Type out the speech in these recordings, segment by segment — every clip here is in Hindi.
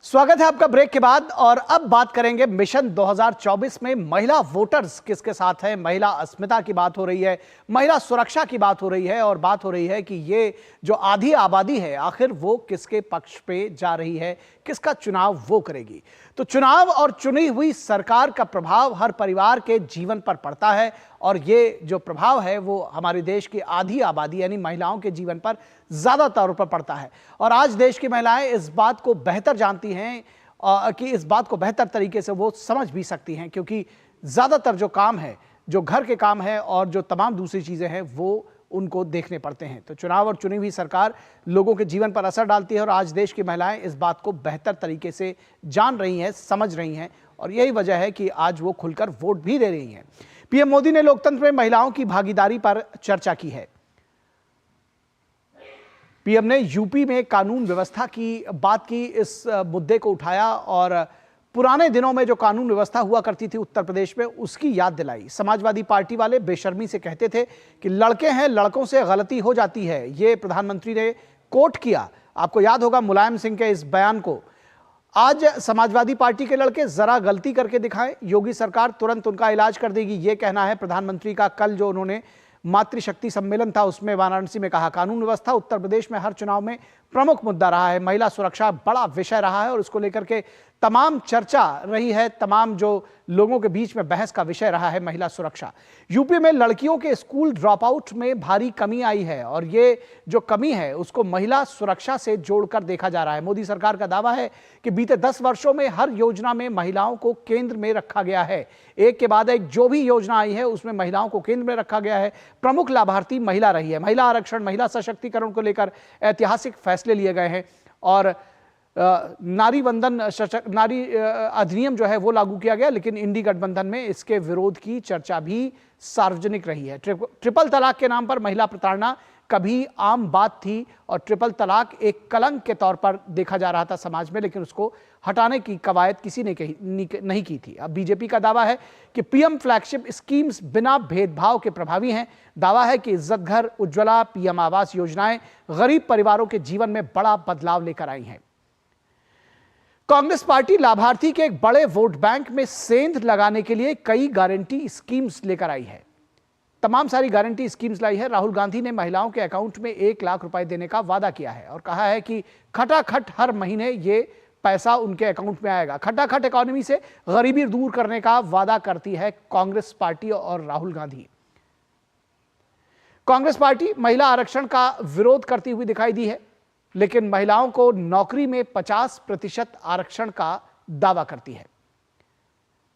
स्वागत है आपका ब्रेक के बाद। और अब बात करेंगे मिशन 2024 में महिला वोटर्स किसके साथ हैं। महिला अस्मिता की बात हो रही है, महिला सुरक्षा की बात हो रही है और बात हो रही है कि ये जो आधी आबादी है आखिर वो किसके पक्ष पे जा रही है, किसका चुनाव वो करेगी। तो चुनाव और चुनी हुई सरकार का प्रभाव हर परिवार के जीवन पर पड़ता है और ये जो प्रभाव है वो हमारे देश की आधी आबादी यानी महिलाओं के जीवन पर ज्यादा तौर पर पड़ता है। और आज देश की महिलाएं इस बात को बेहतर जानती हैं कि इस बात को बेहतर तरीके से वो समझ भी सकती हैं, क्योंकि ज्यादातर जो काम है, जो घर के काम है और जो तमाम दूसरी चीजें हैं वो उनको देखने पड़ते हैं। तो चुनाव और चुनी हुई सरकार लोगों के जीवन पर असर डालती है और आज देश की महिलाएं इस बात को बेहतर तरीके से जान रही हैं, समझ रही हैं और यही वजह है कि आज वो खुलकर वोट भी दे रही हैं। पीएम मोदी ने लोकतंत्र में महिलाओं की भागीदारी पर चर्चा की है। पीएम ने यूपी में कानून व्यवस्था की बात की, इस मुद्दे को उठाया और पुराने दिनों में जो कानून व्यवस्था हुआ करती थी उत्तर प्रदेश में उसकी याद दिलाई। समाजवादी पार्टी वाले बेशर्मी से कहते थे कि लड़के हैं, लड़कों से गलती हो जाती है, ये प्रधानमंत्री ने कोट किया। आपको याद होगा मुलायम सिंह के इस बयान को। आज समाजवादी पार्टी के लड़के जरा गलती करके दिखाएं, योगी सरकार तुरंत उनका इलाज कर देगी, ये कहना है प्रधानमंत्री का। कल जो उन्होंने मातृशक्ति सम्मेलन था उसमें वाराणसी में कहा। कानून व्यवस्था उत्तर प्रदेश में हर चुनाव में प्रमुख मुद्दा रहा है। महिला सुरक्षा बड़ा विषय रहा है और उसको लेकर के तमाम चर्चा रही है, तमाम जो लोगों के बीच में बहस का विषय रहा है महिला सुरक्षा। यूपी में लड़कियों के स्कूल ड्रॉप आउट में भारी कमी आई है और ये जो कमी है उसको महिला सुरक्षा से जोड़कर देखा जा रहा है। मोदी सरकार का दावा है कि बीते 10 वर्षों में हर योजना में महिलाओं को केंद्र में रखा गया है। एक के बाद एक जो भी योजना आई है उसमें महिलाओं को केंद्र में रखा गया है। प्रमुख लाभार्थी महिला रही है। महिला आरक्षण, महिला सशक्तिकरण को लेकर ऐतिहासिक फैसले लिए गए हैं और नारी अधिनियम जो है वो लागू किया गया, लेकिन इंडी गठबंधन में इसके विरोध की चर्चा भी सार्वजनिक रही है। ट्रिपल तलाक के नाम पर महिला प्रताड़ना कभी आम बात थी और ट्रिपल तलाक एक कलंक के तौर पर देखा जा रहा था समाज में, लेकिन उसको हटाने की कवायद किसी ने नहीं की थी। अब बीजेपी का दावा है कि पीएम फ्लैगशिप स्कीम्स बिना भेदभाव के प्रभावी हैं। दावा है कि इज्जत घर, उज्ज्वला, पीएम आवास योजनाएं गरीब परिवारों के जीवन में बड़ा बदलाव लेकर आई हैं। कांग्रेस पार्टी लाभार्थी के एक बड़े वोट बैंक में सेंध लगाने के लिए कई गारंटी स्कीम्स लेकर आई है। तमाम सारी गारंटी स्कीम्स लाई है। राहुल गांधी ने महिलाओं के अकाउंट में 1 लाख रुपए देने का वादा किया है और कहा है कि खटाखट हर महीने ये पैसा उनके अकाउंट में आएगा। खटाखट इकोनॉमी से गरीबी दूर करने का वादा करती है कांग्रेस पार्टी और राहुल गांधी। कांग्रेस पार्टी महिला आरक्षण का विरोध करती हुई दिखाई दी है, लेकिन महिलाओं को नौकरी में 50% आरक्षण का दावा करती है।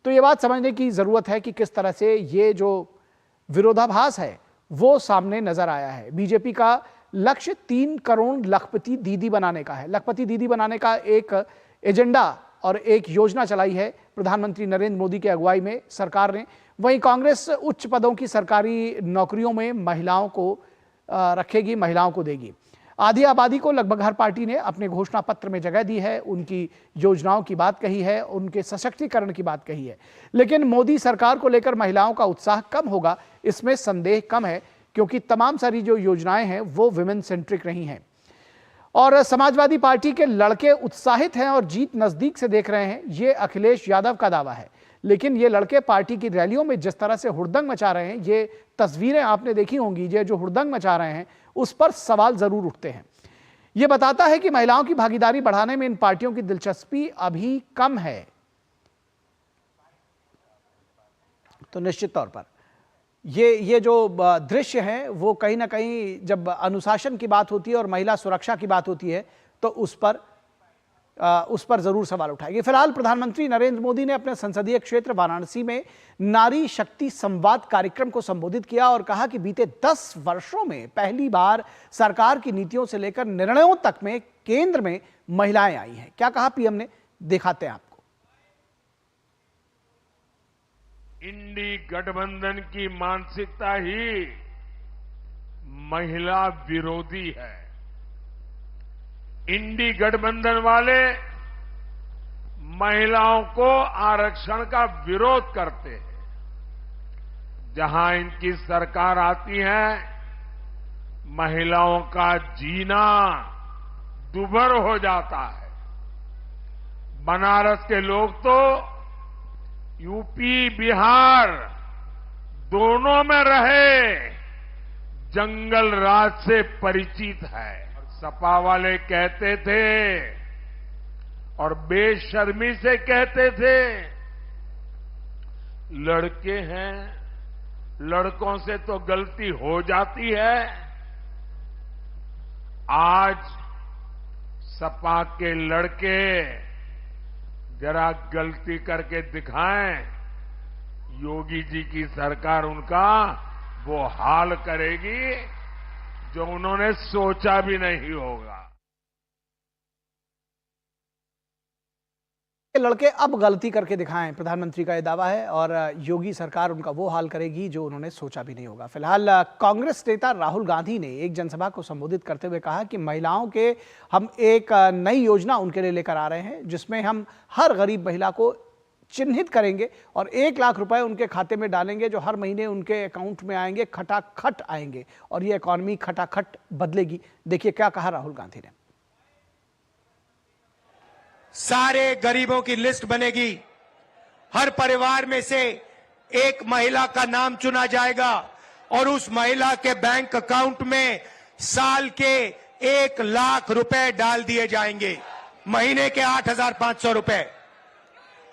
तो यह बात समझने की जरूरत है कि किस तरह से ये जो विरोधाभास है वो सामने नजर आया है। बीजेपी का लक्ष्य 3 करोड़ लखपति दीदी बनाने का है। लखपति दीदी बनाने का एक एजेंडा और एक योजना चलाई है प्रधानमंत्री नरेंद्र मोदी की अगुवाई में सरकार ने। वहीं कांग्रेस उच्च पदों की सरकारी नौकरियों में महिलाओं को रखेगी, महिलाओं को देगी। आधी आबादी को लगभग हर पार्टी ने अपने घोषणा पत्र में जगह दी है, उनकी योजनाओं की बात कही है, उनके सशक्तिकरण की बात कही है। लेकिन मोदी सरकार को लेकर महिलाओं का उत्साह कम होगा, इसमें संदेह कम है, क्योंकि तमाम सारी जो योजनाएं हैं वो विमेन सेंट्रिक रही हैं। और समाजवादी पार्टी के लड़के उत्साहित हैं और जीत नजदीक से देख रहे हैं, ये अखिलेश यादव का दावा है। लेकिन ये लड़के पार्टी की रैलियों में जिस तरह से हुड़दंग मचा रहे हैं, ये तस्वीरें आपने देखी होंगी, ये जो हुड़दंग मचा रहे हैं उस पर सवाल जरूर उठते हैं। यह बताता है कि महिलाओं की भागीदारी बढ़ाने में इन पार्टियों की दिलचस्पी अभी कम है। तो निश्चित तौर पर ये जो दृश्य है वो कहीं ना कहीं जब अनुशासन की बात होती है और महिला सुरक्षा की बात होती है तो उस पर जरूर सवाल उठाएंगे। फिलहाल प्रधानमंत्री नरेंद्र मोदी ने अपने संसदीय क्षेत्र वाराणसी में नारी शक्ति संवाद कार्यक्रम को संबोधित किया और कहा कि बीते 10 वर्षों में पहली बार सरकार की नीतियों से लेकर निर्णयों तक में केंद्र में महिलाएं आई हैं। क्या कहा पीएम ने, दिखाते हैं आपको। इंडी गठबंधन की मानसिकता ही महिला विरोधी है। इंडी गठबंधन वाले महिलाओं को आरक्षण का विरोध करते हैं। जहां इनकी सरकार आती है, महिलाओं का जीना दुभर हो जाता है। बनारस के लोग तो यूपी बिहार दोनों में रहे जंगल राज से परिचित है। सपा वाले कहते थे और बेशर्मी से कहते थे लड़के हैं, लड़कों से तो गलती हो जाती है। आज सपा के लड़के जरा गलती करके दिखाएं, योगी जी की सरकार उनका वो हाल करेगी जो उन्होंने सोचा भी नहीं होगा। लड़के अब गलती करके दिखाएं, प्रधानमंत्री का यह दावा है और योगी सरकार उनका वो हाल करेगी जो उन्होंने सोचा भी नहीं होगा। फिलहाल कांग्रेस नेता राहुल गांधी ने एक जनसभा को संबोधित करते हुए कहा कि महिलाओं के हम एक नई योजना उनके लिए लेकर आ रहे हैं जिसमें हम हर गरीब महिला को चिन्हित करेंगे और 1 लाख रुपए उनके खाते में डालेंगे जो हर महीने उनके अकाउंट में आएंगे, खटाखट आएंगे और ये इकॉनमी खटाखट बदलेगी। देखिए क्या कहा राहुल गांधी ने। सारे गरीबों की लिस्ट बनेगी, हर परिवार में से एक महिला का नाम चुना जाएगा और उस महिला के बैंक अकाउंट में साल के 1 लाख रुपए डाल दिए जाएंगे, महीने के 8,500 रुपए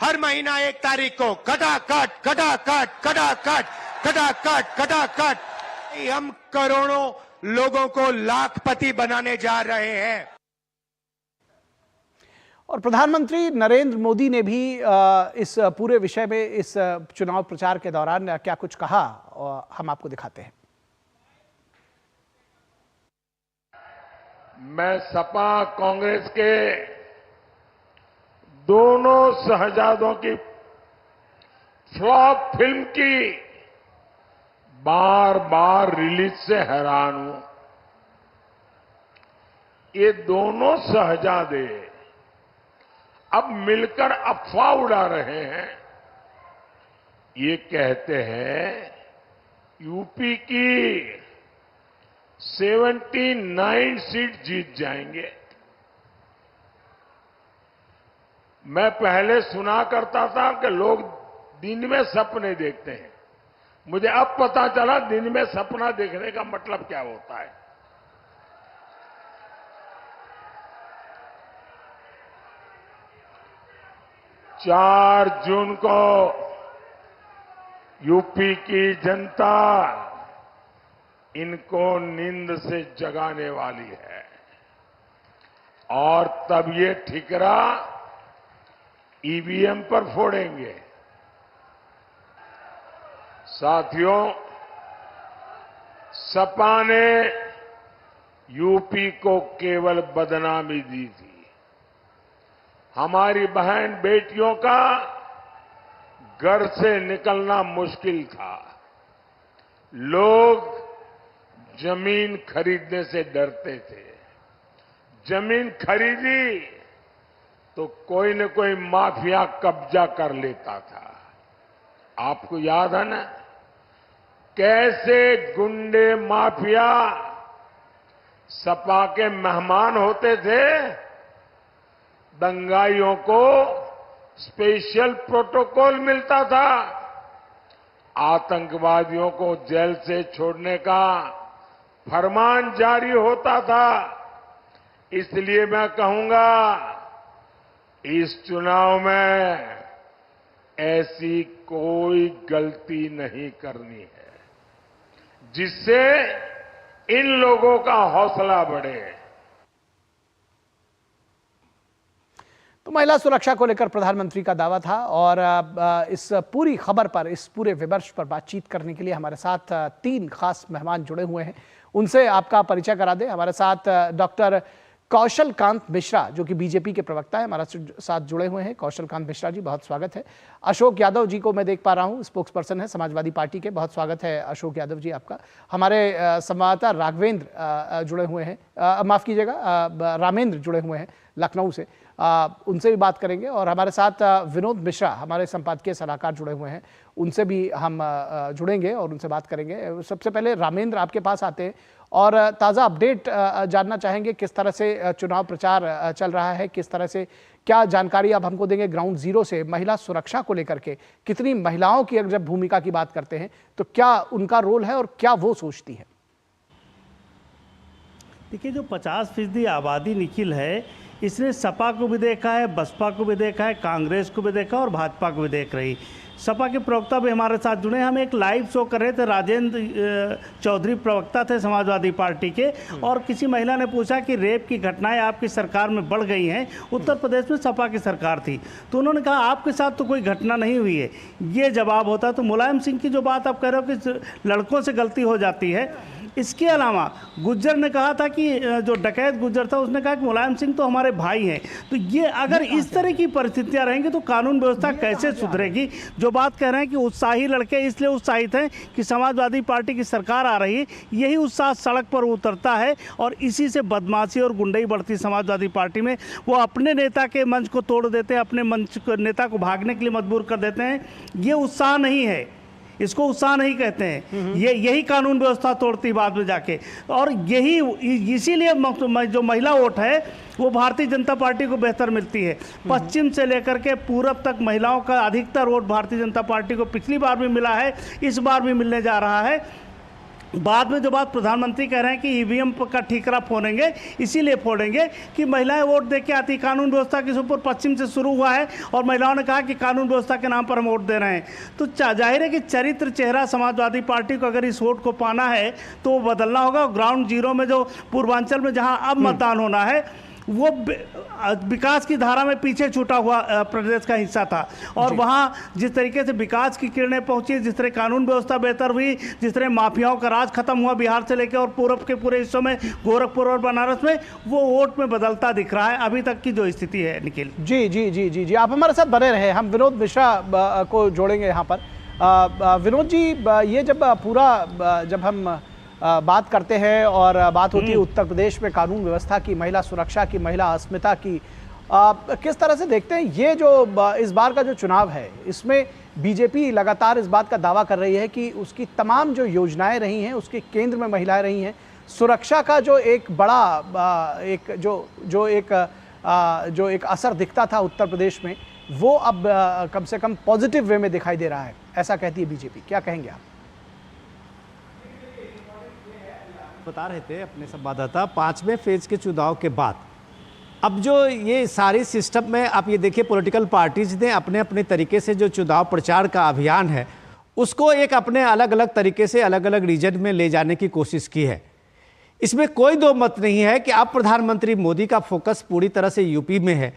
हर महीना 1 तारीख को खटाखट खटाखट खटाखट खटाखट खटाखट। हम करोड़ों लोगों को लाखपति बनाने जा रहे हैं। और प्रधानमंत्री नरेंद्र मोदी ने भी इस पूरे विषय में इस चुनाव प्रचार के दौरान क्या कुछ कहा हम आपको दिखाते हैं। मैं सपा कांग्रेस के दोनों शहजादों की फ्लॉप फिल्म की बार बार रिलीज से हैरान हूं। ये दोनों शहजादे अब मिलकर अफवाह उड़ा रहे हैं। ये कहते हैं यूपी की 79 सीट जीत जाएंगे। मैं पहले सुना करता था कि लोग दिन में सपने देखते हैं, मुझे अब पता चला दिन में सपना देखने का मतलब क्या होता है। चार जून को यूपी की जनता इनको नींद से जगाने वाली है और तब ये ठिकरा ईवीएम पर फोड़ेंगे। साथियों, सपा ने यूपी को केवल बदनामी दी थी। हमारी बहन बेटियों का घर से निकलना मुश्किल था। लोग जमीन खरीदने से डरते थे। जमीन खरीदी तो कोई न कोई माफिया कब्जा कर लेता था। आपको याद है ना कैसे गुंडे माफिया सपा के मेहमान होते थे। दंगाइयों को स्पेशल प्रोटोकॉल मिलता था। आतंकवादियों को जेल से छोड़ने का फरमान जारी होता था। इसलिए मैं कहूंगा इस चुनाव में ऐसी कोई गलती नहीं करनी है जिससे इन लोगों का हौसला बढ़े। तो महिला सुरक्षा को लेकर प्रधानमंत्री का दावा था और इस पूरी खबर पर, इस पूरे विमर्श पर बातचीत करने के लिए हमारे साथ 3 खास मेहमान जुड़े हुए हैं। उनसे आपका परिचय करा दें। हमारे साथ डॉक्टर कौशल कांत मिश्रा जो कि बीजेपी के प्रवक्ता है, हमारे साथ जुड़े हुए हैं। कौशल कांत मिश्रा जी, बहुत स्वागत है। अशोक यादव जी को मैं देख पा रहा हूं, स्पोक्स पर्सन है समाजवादी पार्टी के, बहुत स्वागत है अशोक यादव जी आपका। हमारे संवाददाता राघवेंद्र जुड़े हुए हैं, माफ कीजिएगा रामेंद्र जुड़े हुए हैं लखनऊ से। उनसे भी बात करेंगे। और हमारे साथ विनोद मिश्रा हमारे संपादकीय सलाहकार जुड़े हुए हैं, उनसे भी हम जुड़ेंगे और उनसे बात करेंगे। सबसे पहले रामेंद्र आपके पास आते हैं और ताज़ा अपडेट जानना चाहेंगे, किस तरह से चुनाव प्रचार चल रहा है, किस तरह से क्या जानकारी आप हमको देंगे ग्राउंड जीरो से महिला सुरक्षा को लेकर के? कितनी महिलाओं की अगर जब भूमिका की बात करते हैं तो क्या उनका रोल है और क्या वो सोचती है? देखिए, जो 50% आबादी निखिल है, इसने सपा को भी देखा है, बसपा को भी देखा है, कांग्रेस को भी देखा और भाजपा को भी देख रही। सपा के प्रवक्ता भी हमारे साथ जुड़े। हम एक लाइव शो कर रहे थे, राजेंद्र चौधरी प्रवक्ता थे समाजवादी पार्टी के, और किसी महिला ने पूछा कि रेप की घटनाएं आपकी सरकार में बढ़ गई हैं, उत्तर प्रदेश में सपा की सरकार थी, तो उन्होंने कहा आपके साथ तो कोई घटना नहीं हुई है। ये जवाब होता। तो मुलायम सिंह की जो बात आप कह रहे हो कि लड़कों से गलती हो जाती है, इसके अलावा गुज्जर ने कहा था कि जो डकैत गुज्जर था उसने कहा कि मुलायम सिंह तो हमारे भाई हैं। तो ये अगर इस तरह की परिस्थितियां रहेंगी तो कानून व्यवस्था कैसे सुधरेगी? जो बात कह रहे हैं कि उत्साही लड़के इसलिए उत्साहित हैं कि समाजवादी पार्टी की सरकार आ रही है, यही उत्साह सड़क पर उतरता है और इसी से बदमाशी और गुंडई बढ़ती समाजवादी पार्टी में। वो अपने नेता के मंच को तोड़ देते हैं, अपने मंच को नेता को भागने के लिए मजबूर कर देते हैं। ये उत्साह नहीं है, इसको उत्साह नहीं कहते हैं। यही कानून व्यवस्था तोड़ती बाद में जाके। और यही इसीलिए जो महिला वोट है वो भारतीय जनता पार्टी को बेहतर मिलती है। पश्चिम से लेकर के पूरब तक महिलाओं का अधिकतर वोट भारतीय जनता पार्टी को पिछली बार भी मिला है, इस बार भी मिलने जा रहा है। बाद में जो बात प्रधानमंत्री कह रहे हैं कि ईवीएम का ठीकरा फोड़ेंगे, इसीलिए फोड़ेंगे कि महिलाएं वोट दे के आती। कानून व्यवस्था के ऊपर पश्चिम से शुरू हुआ है और महिलाओं ने कहा कि कानून व्यवस्था के नाम पर हम वोट दे रहे हैं। तो जाहिर है कि चरित्र चेहरा समाजवादी पार्टी को अगर इस वोट को पाना है तो वो बदलना होगा। ग्राउंड जीरो में जो पूर्वांचल में जहां अब मतदान होना है वो विकास की धारा में पीछे छूटा हुआ प्रदेश का हिस्सा था, और वहाँ जिस तरीके से विकास की किरणें पहुँची, जिस तरह कानून व्यवस्था बेहतर हुई, जिस तरह माफियाओं का राज खत्म हुआ बिहार से लेकर और पूरब के पूरे हिस्सों में, गोरखपुर और बनारस में, वो वोट में बदलता दिख रहा है अभी तक की जो स्थिति है। निखिल जी जी जी जी जी आप हमारे साथ बने रहे। हम विनोद मिश्रा को जोड़ेंगे यहाँ पर। विनोद जी, ये जब हम बात करते हैं और बात होती है उत्तर प्रदेश में कानून व्यवस्था की, महिला सुरक्षा की, महिला अस्मिता की, किस तरह से देखते हैं ये जो इस बार का जो चुनाव है, इसमें बीजेपी लगातार इस बात का दावा कर रही है कि उसकी तमाम जो योजनाएं रही हैं उसके केंद्र में महिलाएं रही हैं। सुरक्षा का जो एक बड़ा जो एक असर दिखता था उत्तर प्रदेश में, वो अब कम से कम पॉजिटिव वे में दिखाई दे रहा है, ऐसा कहती है बीजेपी। क्या कहेंगे आप? बता रहे थे अपने संवाददाता, 5वें फेज के चुनाव के बाद अब जो ये सारी सिस्टम में आप ये देखिए, पॉलिटिकल पार्टीज ने अपने अपने तरीके से जो चुनाव प्रचार का अभियान है उसको एक अपने अलग अलग तरीके से अलग अलग रीजन में ले जाने की कोशिश की है। इसमें कोई दो मत नहीं है कि अब प्रधानमंत्री मोदी का फोकस पूरी तरह से यूपी में है,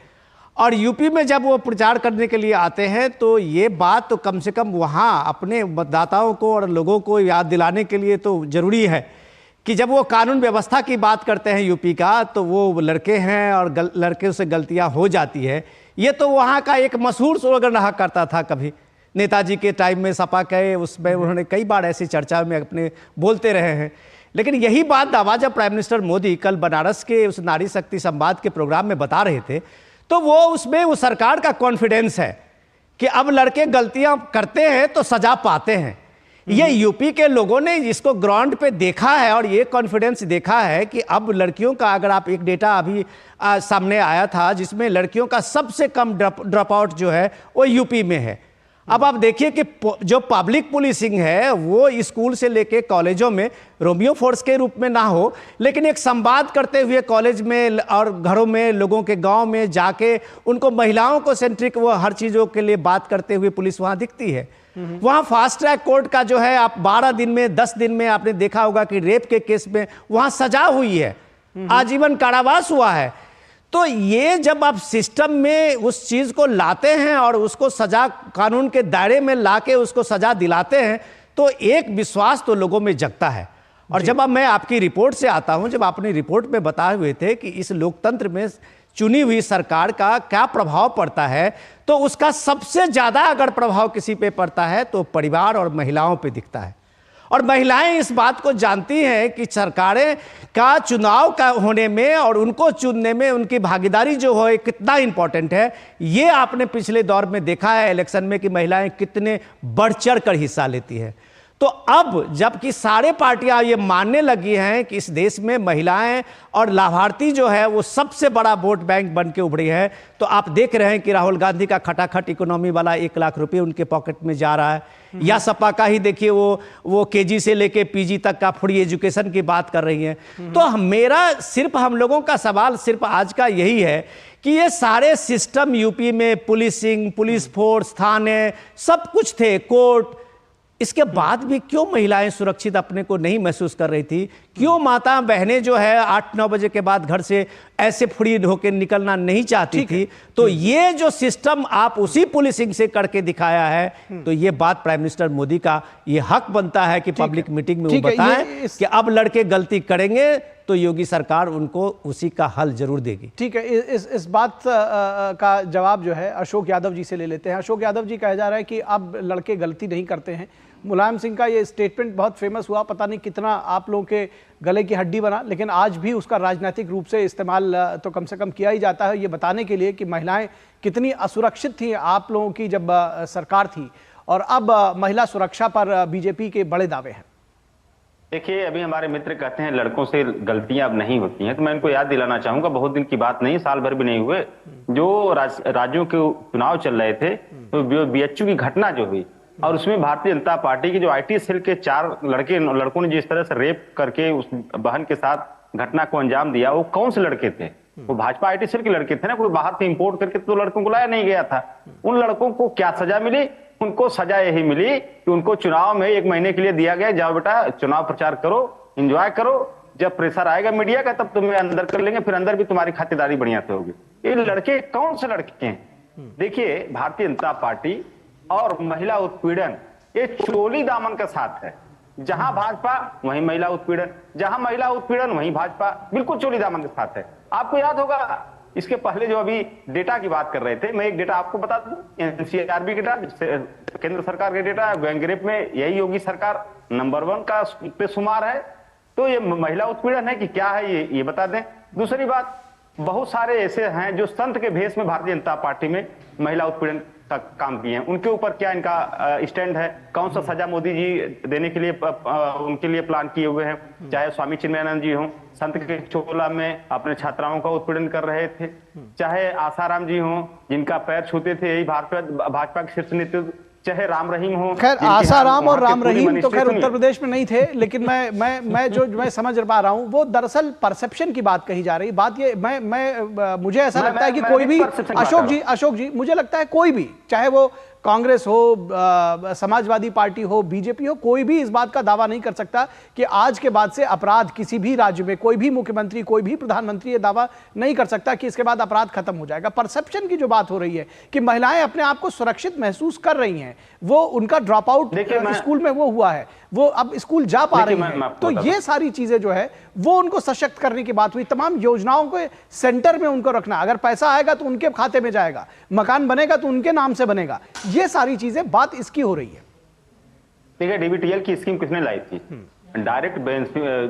और यूपी में जब वो प्रचार करने के लिए आते हैं तो ये बात तो कम से कम वहाँ अपने मतदाताओं को और लोगों को याद दिलाने के लिए तो ज़रूरी है कि जब वो कानून व्यवस्था की बात करते हैं यूपी का, तो वो लड़के हैं और लड़के से गलतियां हो जाती है। ये तो वहाँ का एक मशहूर स्लोगन रहा करता था। कभी नेताजी के टाइम में सपा के उसमें उन्होंने कई बार ऐसी चर्चा में अपने बोलते रहे हैं। लेकिन यही बात दावा जब प्राइम मिनिस्टर मोदी कल बनारस के उस नारी शक्ति संवाद के प्रोग्राम में बता रहे थे, तो वो उसमें वो सरकार का कॉन्फिडेंस है कि अब लड़के गलतियां करते हैं तो सजा पाते हैं। ये यूपी के लोगों ने इसको ग्राउंड पे देखा है और ये कॉन्फिडेंस देखा है कि अब लड़कियों का, अगर आप एक डेटा अभी सामने आया था जिसमें लड़कियों का सबसे कम ड्रॉप आउट जो है वो यूपी में है। अब आप देखिए कि जो पब्लिक पुलिसिंग है वो स्कूल से लेके कॉलेजों में रोमियो फोर्स के रूप में ना हो, लेकिन एक संवाद करते हुए कॉलेज में और घरों में, लोगों के गांव में जाके उनको महिलाओं को सेंट्रिक वो हर चीज़ों के लिए बात करते हुए पुलिस वहाँ दिखती है। वहाँ फास्ट ट्रैक कोर्ट का जो है आप 12 दिन में 10 दिन में आपने देखा होगा कि रेप के केस में वहाँ सजा हुई है, आजीवन कारावास हुआ है। तो ये जब आप सिस्टम में उस चीज को लाते हैं और उसको सजा कानून के दायरे में लाके उसको सजा दिलाते हैं तो एक विश्वास तो लोगों में जगता है। और जब अब मैं आपकी रिपोर्ट से आता हूं, जब आपने रिपोर्ट में बताए हुए थे कि इस लोकतंत्र में चुनी हुई सरकार का क्या प्रभाव पड़ता है, तो उसका सबसे ज्यादा अगर प्रभाव किसी पे पड़ता है तो परिवार और महिलाओं पे दिखता है। और महिलाएं इस बात को जानती हैं कि सरकारें का चुनाव का होने में और उनको चुनने में उनकी भागीदारी जो है कितना इंपॉर्टेंट है। ये आपने पिछले दौर में देखा है इलेक्शन में कि महिलाएं कितने बढ़ चढ़ कर हिस्सा लेती हैं। तो अब जबकि सारे पार्टियां ये मानने लगी हैं कि इस देश में महिलाएं और लाभार्थी जो है वो सबसे बड़ा वोट बैंक बन के उभरी है, तो आप देख रहे हैं कि राहुल गांधी का खटाखट इकोनॉमी वाला 1 लाख रुपए उनके पॉकेट में जा रहा है, या सपा का ही देखिए वो केजी से लेके पीजी तक का फ्री एजुकेशन की बात कर रही हैं। तो मेरा सिर्फ हम लोगों का सवाल सिर्फ आज का यही है कि ये सारे सिस्टम यूपी में पुलिसिंग, पुलिस फोर्स, थाने सब कुछ थे, कोर्ट, इसके बाद भी क्यों महिलाएं सुरक्षित अपने को नहीं महसूस कर रही थी? क्यों माता बहनें जो है 8-9 बजे के बाद घर से ऐसे फ्री होकर निकलना नहीं चाहती थी? तो ये जो सिस्टम आप उसी पुलिसिंग से करके दिखाया है, तो ये बात प्राइम मिनिस्टर मोदी का ये हक बनता है कि पब्लिक मीटिंग में वो बताएं कि अब लड़के गलती करेंगे तो योगी सरकार उनको उसी का हल जरूर देगी। ठीक है, इस बात का जवाब जो है अशोक यादव जी से ले लेते हैं। अशोक यादव जी, कहा जा रहा है कि अब लड़के गलती नहीं करते हैं। मुलायम सिंह का ये स्टेटमेंट बहुत फेमस हुआ, पता नहीं कितना आप लोगों के गले की हड्डी बना, लेकिन आज भी उसका राजनीतिक रूप से इस्तेमाल तो कम से कम किया ही जाता है, ये बताने के लिए कि महिलाएं कितनी असुरक्षित थी आप लोगों की जब सरकार थी, और अब महिला सुरक्षा पर बीजेपी के बड़े दावे हैं। देखिए, अभी हमारे मित्र कहते हैं लड़कों से गलतियां अब नहीं होती हैं, तो मैं इनको याद दिलाना चाहूंगा, बहुत दिन की बात नहीं, साल भर भी नहीं हुए, जो राज्यों के चुनाव चल रहे थे, तो बीएचयू की घटना जो हुई, और उसमें भारतीय जनता पार्टी के जो आईटी सेल के 4 लड़कों ने जिस तरह से रेप करके उस बहन के साथ घटना को अंजाम दिया, वो कौन से लड़के थे? वो भाजपा आईटी सेल के लड़के थे ना, कोई बाहर से इंपोर्ट करके तो लड़कों को लाया नहीं गया था। उन लड़कों को क्या सजा मिली? उनको सजा यही मिली कि उनको चुनाव में 1 महीने के लिए दिया गया, जाओ बेटा चुनाव प्रचार करो, एंजॉय करो, जब प्रेशर आएगा मीडिया का तब तुम्हें अंदर कर लेंगे, फिर अंदर भी तुम्हारी खातिरदारी बढ़िया से होगी। ये लड़के कौन से लड़के हैं? देखिए, भारतीय जनता पार्टी और महिला उत्पीड़न ये चोली दामन का साथ है, जहां भाजपा वहीं महिला उत्पीड़न, जहां महिला उत्पीड़न वहीं भाजपा, बिल्कुल चोली दामन के साथ है। आपको याद होगा इसके पहले जो अभी डेटा की बात कर रहे थे, मैं एक डेटा आपको बता दूं, एनसीआरबी के डेटा, केंद्र सरकार के डेटा, गैंगरेप में यही योगी सरकार नंबर 1 का पे शुमार है। तो ये महिला उत्पीड़न है कि क्या है ये बता दें। दूसरी बात, बहुत सारे ऐसे हैं जो संत के भेष में भारतीय जनता पार्टी में महिला उत्पीड़न का काम किए हैं, उनके ऊपर क्या इनका स्टैंड है? कौन सा सजा मोदी जी देने के लिए उनके लिए प्लान किए हुए हैं? चाहे स्वामी चिन्मयानंद जी हों, संत के चोला में अपने छात्राओं का उत्पीड़न कर रहे थे, चाहे आसाराम जी हों जिनका पैर छूते थे यही भाजपा के शीर्ष नेतृत्व, चाहे राम रहीम हो। खैर आसाराम और राम रहीम तो खैर उत्तर प्रदेश में नहीं थे, लेकिन मैं समझ पा रहा हूं, वो दरअसल परसेप्शन की बात कही जा रही। बात ये मुझे ऐसा लगता है कि कोई भी अशोक जी मुझे लगता है कोई भी, चाहे वो कांग्रेस हो, समाजवादी पार्टी हो, बीजेपी हो, कोई भी इस बात का दावा नहीं कर सकता कि आज के बाद से अपराध किसी भी राज्य में, कोई भी मुख्यमंत्री, कोई भी प्रधानमंत्री ये दावा नहीं कर सकता कि इसके बाद अपराध खत्म हो जाएगा। परसेप्शन की जो बात हो रही है कि महिलाएं अपने आप को सुरक्षित महसूस कर रही हैं, वो उनका ड्रॉप आउट स्कूल में वो हुआ है, वो अब स्कूल जा पा रही हैं, तो ये सारी चीजें जो है वो उनको सशक्त करने की बात हुई। तमाम योजनाओं को सेंटर में उनको रखना, अगर पैसा आएगा तो उनके खाते में जाएगा, मकान बनेगा तो उनके नाम से बनेगा, ये सारी चीजें बात इसकी हो रही है। देखिए, डीबीटीएल की स्कीम किसने लाई थी? डायरेक्ट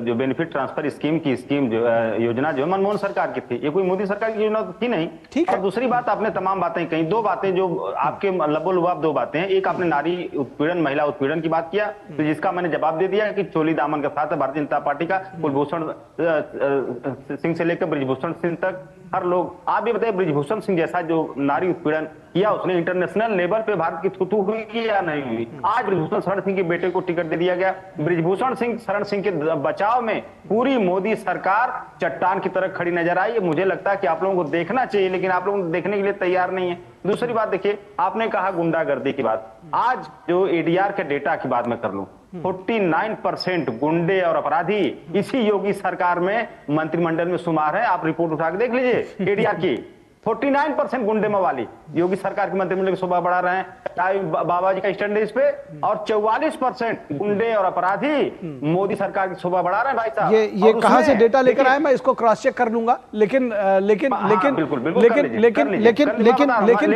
जो बेनिफिट ट्रांसफर स्कीम की योजना जो मनमोहन सरकार की थी, ये कोई मोदी सरकार की योजना थी नहीं। ठीक है। और दूसरी बात, आपने तमाम बातें कही, 2 बातें जो आपके लबोलुबाब 2 बातें हैं। एक, आपने नारी उत्पीड़न, महिला उत्पीड़न की बात किया, तो जिसका मैंने जवाब दे दिया कि चोली दामन का साथ है भारतीय जनता पार्टी का, कुलभूषण सिंह से लेकर ब्रिजभूषण सिंह तक हर लोग। आप भी बताइए, ब्रिजभूषण सिंह जैसा जो नारी उत्पीड़न किया, उसने इंटरनेशनल लेवल पे भारत की थूथू हुई या नहीं हुई? आज ब्रिजभूषण शरण सिंह के बेटे को टिकट दे दिया गया। ब्रिजभूषण सिंह शरण सिंह के बचाव में पूरी मोदी सरकार चट्टान की तरह खड़ी नजर आई। मुझे लगता है कि आप लोगों को देखना चाहिए, लेकिन आप लोग देखने के लिए तैयार नहीं है। दूसरी बात देखिए, आपने कहा गुंडागर्दी की बात, आज जो एडीआर के डेटा की बात मैं कर लूं, 49% गुंडे और अपराधी इसी योगी सरकार में मंत्रिमंडल में शुमार है। आप रिपोर्ट उठा के देख लीजिए एडीआर की, 49% गुंडे मवाली योगी सरकार के मंत्रिमंडल की शोभा बढ़ा रहे हैं। बाबा जी का स्टैंड है इस पे, और 44% गुंडे और अपराधी मोदी सरकार की शोभा बढ़ा रहे हैं। भाई साहब, ये कहां से डेटा लेकर आए, मैं इसको क्रॉस चेक कर लूंगा, लेकिन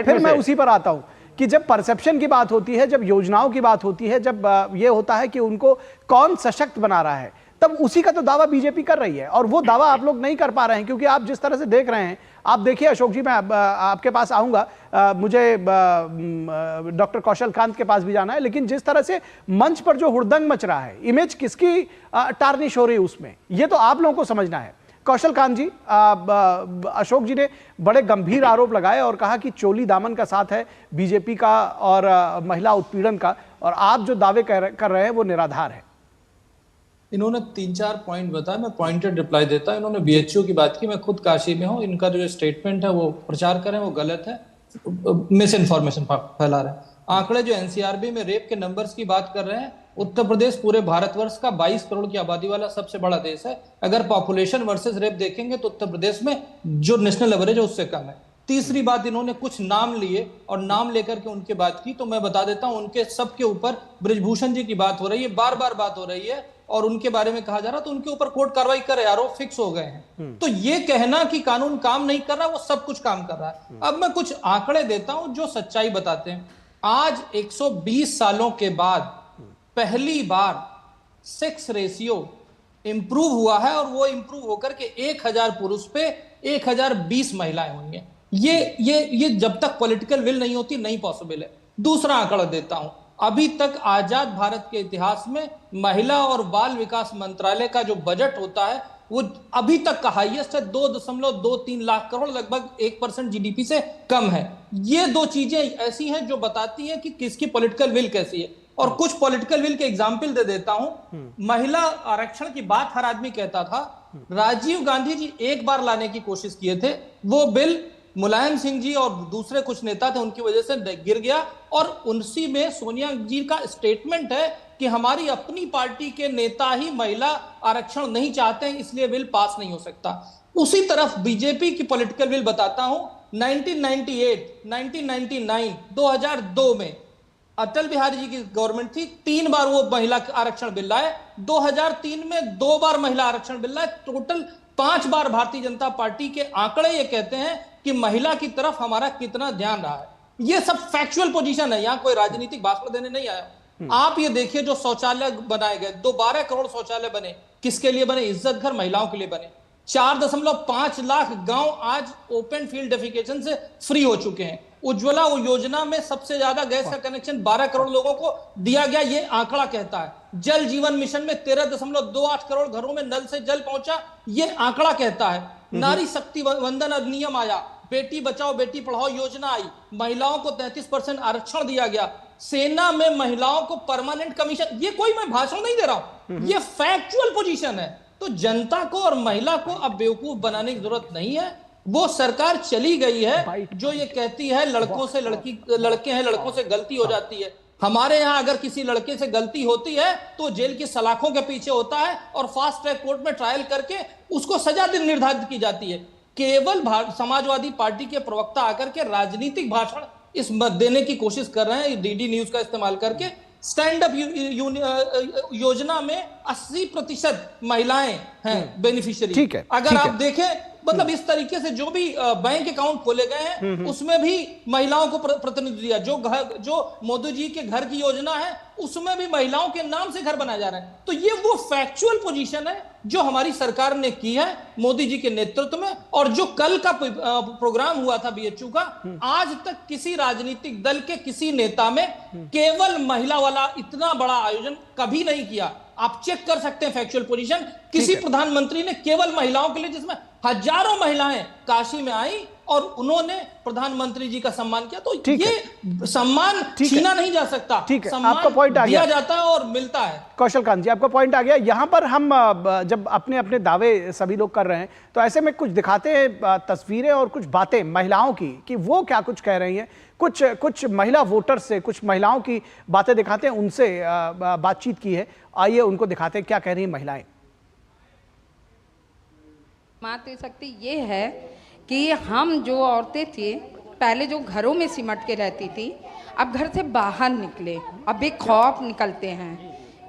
फिर मैं उसी पर आता हूं कि जब परसेप्शन की बात होती है, जब योजनाओं की बात होती है, जब ये होता है कि उनको कौन सशक्त बना रहा है, तब उसी का तो दावा बीजेपी कर रही है। और वो दावा आप लोग नहीं कर पा रहे हैं, क्योंकि आप जिस तरह से देख रहे हैं, आप देखिए अशोक जी, मैं आपके पास आऊंगा, मुझे डॉक्टर कौशल कांत के पास भी जाना है, लेकिन जिस तरह से मंच पर जो हुड़दंग मच रहा है, इमेज किसकी टार्निश हो रही है उसमें, ये तो आप लोगों को समझना है। कौशल कांत जी, अशोक जी ने बड़े गंभीर आरोप लगाए और कहा कि चोली दामन का साथ है बीजेपी का और महिला उत्पीड़न का, और आप जो दावे कर रहे हैं वो निराधार है। इन्होंने 3-4 पॉइंट बताया, मैं पॉइंटेड रिप्लाई देता। इन्होंने बीएचयू की बात की, मैं खुद काशी में हूँ, इनका जो स्टेटमेंट है वो प्रचार करें वो गलत है, मिस इन्फॉर्मेशन फैला रहे हैं। आंकड़े जो एनसीआरबी में रेप के नंबर्स की बात कर रहे हैं, उत्तर प्रदेश पूरे भारतवर्ष का 22 करोड़ की आबादी वाला सबसे बड़ा देश है। अगर पॉपुलेशन वर्सेस रेप देखेंगे तो उत्तर प्रदेश में जो नेशनल एवरेज है उससे कम है। तीसरी बात, इन्होंने कुछ नाम लिए और नाम लेकर के उनकी बात की, तो मैं बता देता हूं उनके सबके ऊपर बृजभूषण जी की बात हो रही है, बार बार बात हो रही है और उनके बारे में कहा जा रहा, तो उनके ऊपर कोर्ट कार्रवाई करे, आरोप फिक्स हो गए हैं। तो ये कहना कि कानून काम नहीं कर रहा, वो सब कुछ काम कर रहा है। अब मैं कुछ आंकड़े देता हूं जो सच्चाई बताते हैं। आज 120 सालों के बाद पहली बार सेक्स रेशियो इंप्रूव हुआ है, और वो इंप्रूव होकर के 1000 पुरुष पे 1020 महिलाएं हुई हैं। ये जब तक पॉलिटिकल विल नहीं होती नहीं पॉसिबल है। दूसरा आंकड़ा देता हूं, अभी तक आजाद भारत के इतिहास में महिला और बाल विकास मंत्रालय का जो बजट होता है वो अभी तक का हाईएस्ट है, 2.23 लाख करोड़, लगभग 1% जीडीपी से कम है। ये दो चीजें ऐसी हैं जो बताती हैं कि किसकी पॉलिटिकल विल कैसी है। और कुछ पॉलिटिकल विल के एग्जाम्पल दे देता हूं। महिला आरक्षण की बात हर आदमी कहता था, राजीव गांधी जी एक बार लाने की कोशिश किए थे, वो बिल मुलायम सिंह जी और दूसरे कुछ नेता थे उनकी वजह से गिर गया, और उनसी में सोनिया जी का स्टेटमेंट है कि हमारी अपनी पार्टी के नेता ही महिला आरक्षण नहीं चाहते हैं, इसलिए बिल पास नहीं हो सकता। उसी तरफ बीजेपी की पॉलिटिकल विल बताता हूं। 1998, 1999, 2002 में अटल बिहारी जी की गवर्नमेंट थी, 3 बार वो महिला आरक्षण बिल लाए। 2003 में 2 बार महिला आरक्षण बिल लाए। टोटल 5 बार भारतीय जनता पार्टी के आंकड़े ये कहते हैं कि महिला की तरफ हमारा कितना ध्यान रहा है। ये सब फैक्चुअल पोजीशन है, यहां कोई राजनीतिक भाषण देने नहीं आया। आप ये देखिए जो शौचालय बनाए गए, 12 करोड़ शौचालय बने, किसके लिए बने? इज्जत घर महिलाओं के लिए बने। 4.5 लाख गांव आज ओपन फील्ड डेफिकेशन से फ्री हो चुके हैं। उज्ज्वला योजना में सबसे ज्यादा गैस का कनेक्शन 12 करोड़ लोगों को दिया गया, ये आंकड़ा कहता है। जल जीवन मिशन में 13.28 करोड़ घरों में नल से जल पहुंचा, ये आंकड़ा कहता है। नारी शक्ति वंदन अधिनियम आया, बेटी बचाओ बेटी पढ़ाओ योजना आई, महिलाओं को 33% आरक्षण दिया गया, सेना में महिलाओं को परमानेंट कमीशन। ये कोई मैं भाषण नहीं दे रहा हूं, ये फैक्चुअल पोजीशन है। तो जनता को और महिला को अब बेवकूफ बनाने की जरूरत नहीं है। वो सरकार चली गई है जो ये कहती है लड़कों से लड़के हैं, लड़कों से गलती हो जाती है। हमारे यहां अगर किसी लड़के से गलती होती है तो जेल की सलाखों के पीछे होता है और फास्ट ट्रैक कोर्ट में ट्रायल करके उसको सजा निर्धारित की जाती है। केवल समाजवादी पार्टी के प्रवक्ता आकर के राजनीतिक भाषण इस देने की कोशिश कर रहे हैं, डीडी न्यूज का इस्तेमाल करके। स्टैंड अप योजना में 80% महिलाएं हैं बेनिफिशियरी। ठीक है, अगर आप देखें मतलब इस तरीके से जो भी बैंक अकाउंट खोले गए हैं उसमें भी महिलाओं को प्रतिनिधि दिया। जो मोदी जी के घर की योजना है उसमें भी महिलाओं के नाम से घर बनाए जा रहे हैं। तो ये वो फैक्चुअल पोजीशन है जो हमारी सरकार ने की है मोदी जी के नेतृत्व में। और जो कल का प्रोग्राम हुआ था बीएचयू का, आज तक किसी राजनीतिक दल के किसी नेता में केवल महिला वाला इतना बड़ा आयोजन कभी नहीं किया। आप चेक कर सकते हैं फैक्चुअल पोजीशन। किसी प्रधानमंत्री ने केवल महिलाओं के लिए, जिसमें हजारों महिलाएं काशी में आई और उन्होंने प्रधानमंत्री जी का सम्मान किया, तो ये सम्मान छीना नहीं जा सकता। ठीक है, सम्मान आपका पॉइंट आ गया, दिया जाता है और मिलता है। कौशल कांत जी, आपका पॉइंट आ गया। यहां पर हम जब अपने अपने दावे सभी लोग कर रहे हैं तो ऐसे में कुछ दिखाते हैं तस्वीरें और कुछ बातें महिलाओं की कि वो क्या कुछ कह रही हैं। कुछ महिला वोटर से, कुछ महिलाओं की बातें दिखाते हैं, उनसे बातचीत की है। आइए उनको दिखाते हैं क्या कह रही हैं महिलाएं। मातृशक्ति ये है कि हम जो औरतें थी पहले जो घरों में सिमट के रहती थी, अब घर से बाहर निकले, अब एक खौफ निकलते हैं,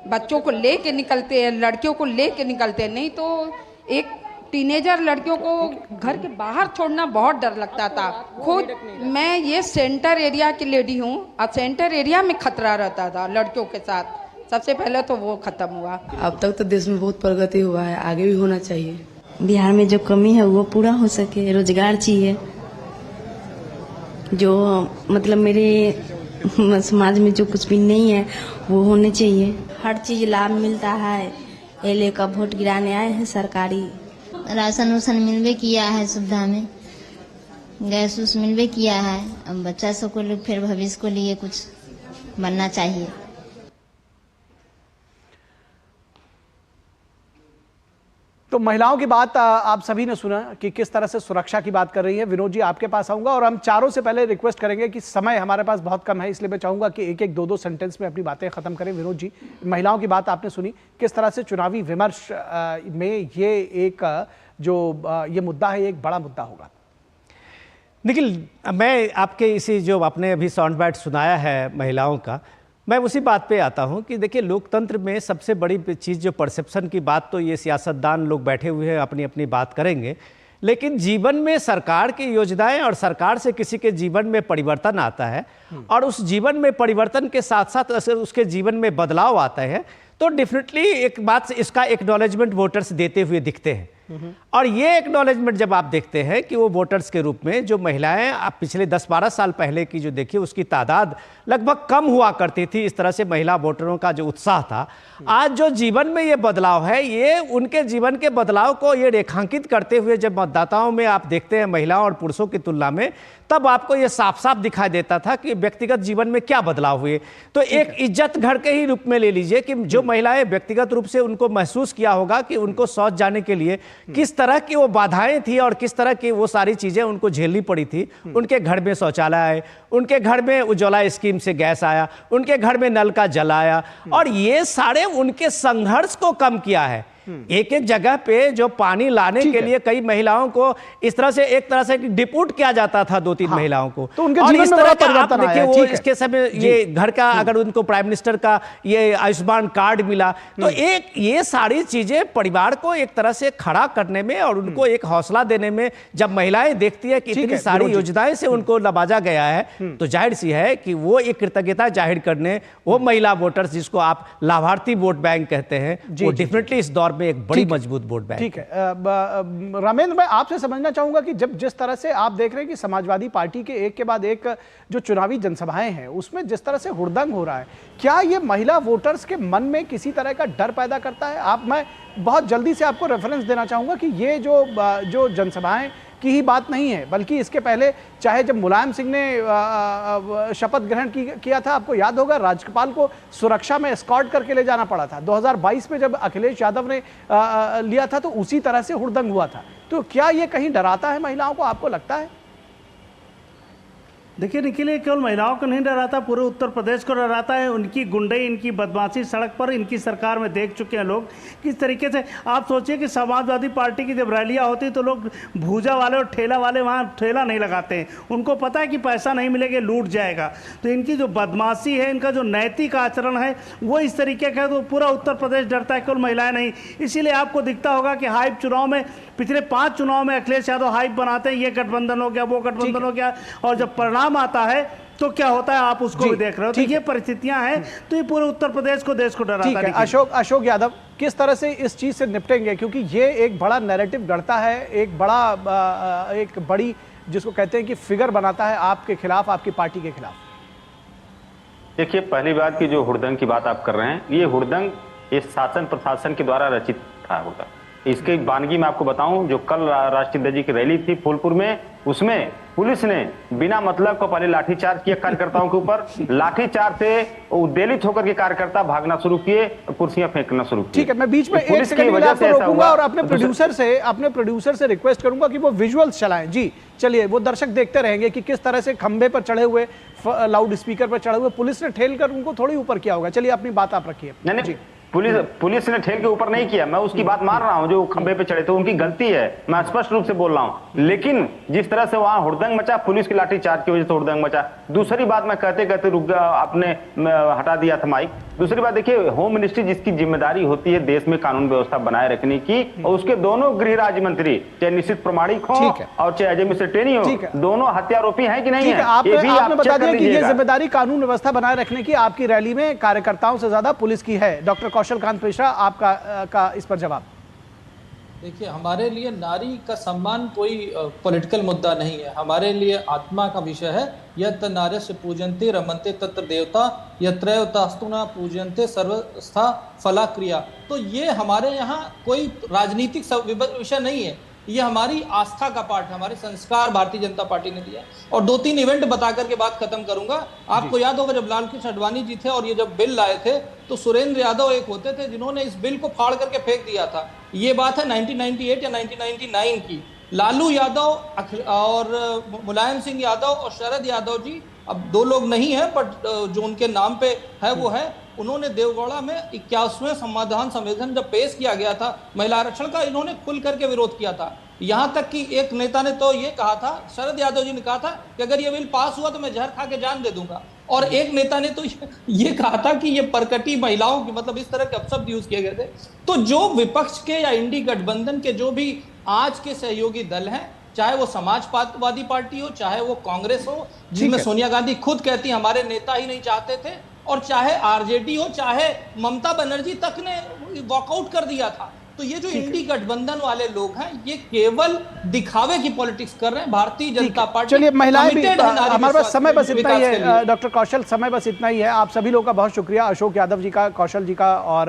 बच्चों को लेके निकलते हैं, लड़कियों को लेके निकलते हैं। नहीं तो एक टीनेजर लड़कियों को घर के बाहर छोड़ना बहुत डर लगता था। खुद मैं ये सेंटर एरिया की लेडी हूँ और सेंटर एरिया में खतरा रहता था लड़कियों के साथ। सबसे पहले तो वो खत्म हुआ। अब तक तो देश में बहुत प्रगति हुआ है, आगे भी होना चाहिए। बिहार में जो कमी है वो पूरा हो सके, रोजगार चाहिए, जो मतलब मेरे समाज में जो कुछ भी नहीं है वो होने चाहिए। हर चीज लाभ मिलता है। ये लेकर वोट गिराने आए हैं सरकारी। राशन उसन मिलवे किया है, सुविधा में गैस उस मिलवे किया है। अब बच्चा सब को फिर भविष्य को लिए कुछ बनना चाहिए। तो महिलाओं की बात आप सभी ने सुना कि किस तरह से सुरक्षा की बात कर रही है। विनोद जी, आपके पास आऊंगा और हम चारों से पहले रिक्वेस्ट करेंगे कि समय हमारे पास बहुत कम है, इसलिए मैं चाहूंगा कि एक एक दो दो सेंटेंस में अपनी बातें खत्म करें। विनोद जी, महिलाओं की बात आपने सुनी, किस तरह से चुनावी विमर्श में ये एक जो ये मुद्दा है, एक बड़ा मुद्दा होगा। निखिल, मैं आपके इसी जो आपने अभी साउंड बाइट सुनाया है महिलाओं का, मैं उसी बात पे आता हूं कि देखिए, लोकतंत्र में सबसे बड़ी चीज़ जो परसेप्शन की बात, तो ये सियासतदान लोग बैठे हुए हैं अपनी अपनी बात करेंगे, लेकिन जीवन में सरकार की योजनाएं और सरकार से किसी के जीवन में परिवर्तन आता है और उस जीवन में परिवर्तन के साथ साथ उसके जीवन में बदलाव आता है, तो डेफिनेटली एक बात से इसका एक्नॉलेजमेंट वोटर्स देते हुए दिखते हैं। और ये एक्नॉलेजमेंट जब आप देखते हैं कि वो वोटर्स के रूप में जो महिलाएं आप पिछले 10-12 साल पहले की जो देखिए उसकी तादाद लगभग कम हुआ करती थी, इस तरह से महिला वोटरों का जो उत्साह था, आज जो जीवन में ये बदलाव है, ये उनके जीवन के बदलाव को ये रेखांकित करते हुए जब मतदाताओं में आप देखते हैं महिलाओं और पुरुषों की तुलना में, तब आपको ये साफ साफ दिखाई देता था कि व्यक्तिगत जीवन में क्या बदलाव हुए। तो एक इज्जत घर के ही रूप में ले लीजिए कि जो महिलाएं व्यक्तिगत रूप से उनको महसूस किया होगा कि उनको शौच जाने के लिए किस तरह की वो बाधाएं थी और किस तरह की वो सारी चीजें उनको झेलनी पड़ी थी। उनके घर में शौचालय आए, उनके घर में उज्ज्वला स्कीम से गैस आया, उनके घर में नल का जल आया, और ये सारे उनके संघर्ष को कम किया है। एक एक जगह पे जो पानी लाने के लिए कई महिलाओं को इस तरह से एक तरह से डिप्यूट किया जाता था, 2-3 महिलाओं को, तो उनके जीवन में बड़ा परिवर्तन आया। वो इसके समय ये घर का अगर उनको प्राइम मिनिस्टर का ये आयुष्मान कार्ड मिला, तो एक ये सारी चीजें परिवार को एक तरह से खड़ा करने में और उनको एक हौसला देने में, जब महिलाएं देखती है कि इतनी सारी योजनाएं से उनको नवाजा गया है, तो जाहिर सी है कि वो एक कृतज्ञता जाहिर करने, वो महिला वोटर्स जिसको आप लाभार्थी वोट बैंक कहते हैं, वो डेफिनेटली इस दौर में एक बड़ी मजबूत वोट बैंक। ठीक है रामेंद्र, मैं आपसे समझना चाहूंगा कि जब जिस तरह से आप देख रहे हैं कि समाजवादी पार्टी के एक के बाद एक जो चुनावी जनसभाएं हैं उसमें जिस तरह से हुड़दंग हो रहा है, क्या ये महिला वोटर्स के मन में किसी तरह का डर पैदा करता है? मैं बहुत जल्दी से आपको रेफरेंस देना चाहूंगा कि ये जो जनसभाएं की ही बात नहीं है, बल्कि इसके पहले चाहे जब मुलायम सिंह ने शपथ ग्रहण किया था, आपको याद होगा राज्यपाल को सुरक्षा में एस्कॉर्ट करके ले जाना पड़ा था। 2022 में जब अखिलेश यादव ने लिया था तो उसी तरह से हुड़दंग हुआ था। तो क्या ये कहीं डराता है महिलाओं को, आपको लगता है? देखिए निखिल, केवल महिलाओं को नहीं डराता, पूरे उत्तर प्रदेश को डराता है। उनकी गुंडई, इनकी बदमाशी सड़क पर इनकी सरकार में देख चुके हैं लोग किस तरीके से। आप सोचिए कि समाजवादी पार्टी की जब रैलियां होती तो लोग भूजा वाले और ठेला वाले वहां ठेला नहीं लगाते हैं, उनको पता है कि पैसा नहीं मिलेगा, लूट जाएगा। तो इनकी जो बदमाशी है, इनका जो नैतिक आचरण है वो इस तरीके का है, तो पूरा उत्तर प्रदेश डरता है, केवल महिलाएं नहीं। इसीलिए आपको दिखता होगा कि हाइप चुनाव में, पिछले 5 चुनाव में अखिलेश यादव हाइप बनाते हैं, ये गठबंधन हो गया, वो गठबंधन हो गया, और जब परिणाम आता है तो क्या होता है आप उसको भी देख रहे हो। तो ये परिस्थितियां हैं, तो ये पूरे उत्तर प्रदेश को, देश को डराता है। अशोक यादव, किस तरह से इस चीज से निपटेंगे, क्योंकि ये एक बड़ा नैरेटिव गढ़ता है, एक बड़ी जिसको कहते हैं कि फिगर बनाता है आपके खिलाफ, आपकी पार्टी के खिलाफ। देखिए, पहली बात की जो हुड़दंग की बात आप कर रहे हैं, ये हुड़दंग इस शासन प्रशासन के द्वारा रचित था होगा। इसके वानगी मैं आपको बताऊं, जो कल राष्ट्रीय ध्वज की रैली थी फूलपुर में, उसमें पुलिस ने बिना मतलब को पहले लाठीचार्ज किया कार्यकर्ताओं के ऊपर। लाठीचार्ज से उद्वेलित होकर के कार्यकर्ता भागना शुरू किए, कुर्सियां फेंकना शुरू किए। ठीक है, मैं बीच में एक सेकंड के लिए आपको रोकूंगा और अपने प्रोड्यूसर से रिक्वेस्ट करूंगा कि वो विजुअल्स चलाएं। जी चलिए, वो दर्शक देखते रहेंगे कि किस तरह से खंबे पर चढ़े हुए, लाउड स्पीकर पर चढ़े हुए पुलिस ने ठेल कर उनको थोड़ी ऊपर किया होगा। चलिए अपनी बात आप रखिए। नहीं, पुलिस ने ठेल के ऊपर नहीं किया, मैं उसकी बात मान रहा हूं। जो खंबे पे चढ़े थे उनकी गलती है, मैं स्पष्ट रूप से बोल रहा हूं। लेकिन जिस तरह से वहां हुड़दंग मचा, पुलिस की लाठीचार्ज की वजह से हुड़दंग मचा। दूसरी बात मैं कहते कहते रुक गया, आपने हटा दिया था माइक। दूसरी बात देखिए, होम मिनिस्ट्री जिसकी जिम्मेदारी होती है देश में कानून व्यवस्था बनाए रखने की, और उसके दोनों गृह राज्य मंत्री, चाहे निश्चित प्रमाणिक हो और चाहे अजय मिश्र टेनी हो, दोनों हत्यारोपी हैं कि नहीं है? आपने बता दिया कि ये जिम्मेदारी कानून व्यवस्था बनाए रखने की आपकी रैली में कार्यकर्ताओं से ज्यादा पुलिस की है। डॉक्टर कौशल कांत मिश्रा, आपका इस पर जवाब। देखिए, हमारे लिए नारी का सम्मान कोई पॉलिटिकल मुद्दा नहीं है, हमारे लिए आत्मा का विषय है। यत् नार्यस्य पूजन्ते रमन्ते तत्र देवता यत्रैव तास्तु न पूजन्ते सर्वस्था फला क्रिया। तो ये हमारे यहाँ कोई राजनीतिक विषय नहीं है, ये हमारी आस्था का पाठ है, हमारे संस्कार भारतीय जनता पार्टी ने दिया। और 2-3 इवेंट बता करके बात खत्म करूंगा। आपको याद होगा जब लालकृष्ण आडवाणी जी थे और ये जब बिल लाए थे तो सुरेंद्र यादव एक होते थे जिन्होंने इस बिल को फाड़ करके फेंक दिया था। ये बात है 1998 या 1999 की। लालू यादव और मुलायम सिंह यादव और शरद यादव जी, अब 2 लोग नहीं है बट जो उनके नाम पे है वो है, उन्होंने देवगौड़ा में 81वें संविधान संशोधन जब पेश किया गया था महिला आरक्षण का, इन्होंने खुल करके विरोध किया था। यहां तक कि एक नेता ने तो ये कहा था, शरद यादव जी ने कहा था कि अगर ये बिल पास हुआ तो मैं जहर खा के जान दे दूंगा। और एक नेता ने तो ये कहा था कि ये परकटी महिलाओं की, मतलब इस तरह के अपशब्द यूज किए गए थे। तो जो विपक्ष के या इंडी गठबंधन के जो भी आज के सहयोगी दल हैं, चाहे वो समाजवादी पार्टी हो, चाहे वो कांग्रेस हो जिनमें सोनिया गांधी खुद कहती हमारे नेता ही नहीं चाहते थे, और चाहे आरजेडी हो, चाहे ममता बनर्जी तक ने वॉकआउट कर दिया था। तो ये जो इंडी गठबंधन वाले लोग हैं ये केवल दिखावे की पॉलिटिक्स कर रहे हैं। भारतीय जनता पार्टी, चलिए महिलाएं भी, हमारे पास समय बस इतना ही है डॉक्टर कौशल, समय बस इतना ही है। आप सभी लोगों का बहुत शुक्रिया, अशोक यादव जी का, कौशल जी का और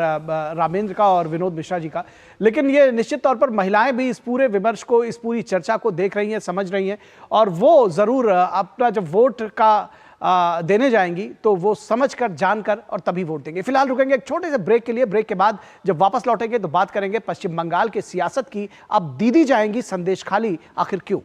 रामेंद्र का और विनोद मिश्रा जी का। लेकिन ये निश्चित तौर पर महिलाएं भी इस पूरे विमर्श को, इस पूरी चर्चा को देख रही हैं, समझ रही हैं, और वो जरूर अपना जब वोट का देने जाएंगी तो वो समझकर, जानकर और तभी वोट देंगे। फिलहाल रुकेंगे एक छोटे से ब्रेक के लिए। ब्रेक के बाद जब वापस लौटेंगे तो बात करेंगे पश्चिम बंगाल के सियासत की। अब दीदी जाएंगी संदेश खाली, आखिर क्यों?